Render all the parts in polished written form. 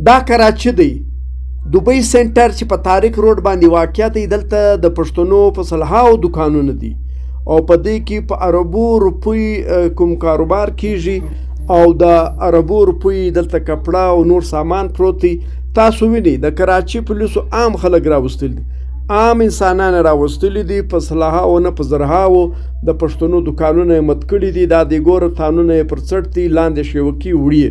دا کراچي دی دوبۍ سنټر چې په تاریخ روډ باندې واقع دی. دلته د پښتنو په سلهاو دوکانونه دي او په دې کې په عربو روپۍ کوم کاروبار کیږي او د عربو روپۍ دلته کپړه او نور سامان پروت دی. تاسو وینئ د کراچي پولیسو عام خلک راوستلي دي، عام انسانان راوستلي دي، په سلهاو نه په زرهاو د پښتنو دوکانونه یې مات کړي دي. دا د ګوره تانونه یې پر څټ دي، لاندې شیوکي وړي.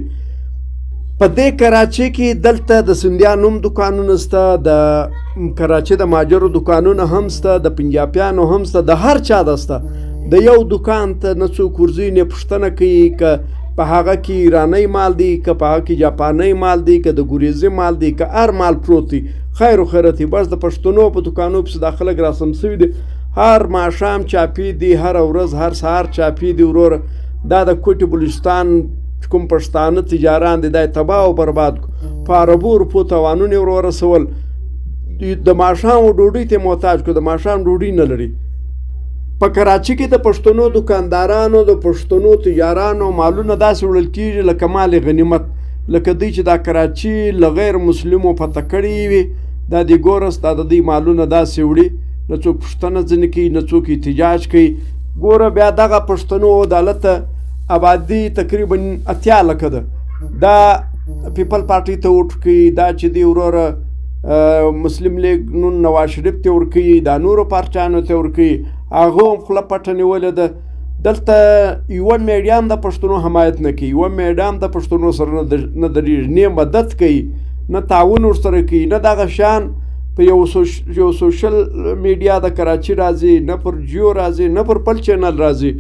په دې کراچي کې دلته د سندیانو هم دوکانونه شته، د کراچي د ماجرو دوکانونه هم شته، د پنجابیانو هم شته، د هر چا ده شته. د یو دوکان ته نه څوک ورځي نه پوښتنه کوي که په هغه کې ایرانی مال دی، که په هغه کې جاپانی مال دی، که د ګوریزي مال دی، که هر مال پروت دی. خیر و خیرت بس د پښتنو په دوکانو پسې دا خلک راسم سوي دي. هر ماښام چاپي دي، هر ورځ هر سهار چاپي دي. وروره دا د کوټي بلوچستان کوم پښتانه تجاران دي دا یې تباه او برباد کړو. په عربو روپو تاوانونه یې ورسول. د ماښام ډوډۍ ته محتاج کړو، د ماښام ډوډۍ نه لري. په کراچي کې د پښتنو دوکاندارانو د پښتنو تجارانو مالونه داسې وړل کېږي لکه مال غنیمت، لکه دوی چې دا کراچي له غیر مسلمو فتح کړي وي. دا د ګورس دا د دوی مالونه داسې وړي، نه څوک پوښتنه ځنې کوي، نه څوک احتجاج کوي. ګوره بیا دغه پښتنو عدالته آبادي تقریبا 80 لکه ده. دا پیپل پارټي ته ورکوي، دا چې دی وروره مسلم لیگ نون نواز شریف ته ورکوي، دا نورو پارټیانو ته ورکوي، هغه هم خوله پټه نیولې ده. دلته یوه میډیا هم د پښتنو حمایت نه کوي، یوه میډیا هم د پښتنو سره نه درېږي، نه مدد کوي، نه تعاون ورسره کوي، نه دغه شان په یو سوشل میډیا د کراچي راځي، نه پر جیو راځي، نه پر بل چینل راځي.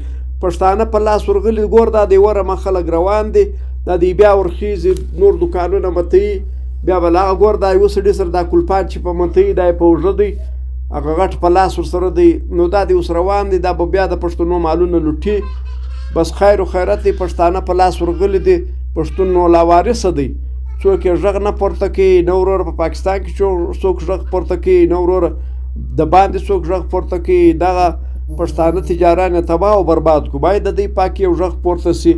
پښتانه په لاس ورغلي. ګور دا د وره مخ خلک روان دي، دا دی بیا ورخیزي نور دوکانونه متوي. بیا به هغه ګور دا یو سړي سره دا کلپات چې په متوي دا یې په اوږه دی، هغه غټ په لاس ورسره دی، نو دا دی اوس روان دی. دا به بیا د پښتنو مالونه لوټي. بس خیر و خیرت دی، پښتانه په لاس ورغلي دي، پښتون نو لاوارثه دی. څوک یې غږ نه پورته کوي، نه وروره په پاکستان کې څوک غږ پورته کوي، نه وروره د باندې څوک غږ پورته کوي. دغه پښتانه تجاران یې تباه او برباد کړو. باید د دې پاکي یو غږ پورته سي.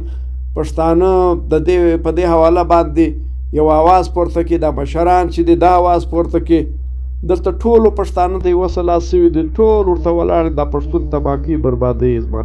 پښتانه د دې په دې حواله باندې یو آواز پورته کړي، دا مشران چې دي دا آواز پورته کړي. دلته ټولو پښتانه د یوه سلا سوي دي، ټول ورته ولاړ دا پښتون تباه کوي، بربادوي زما.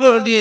Body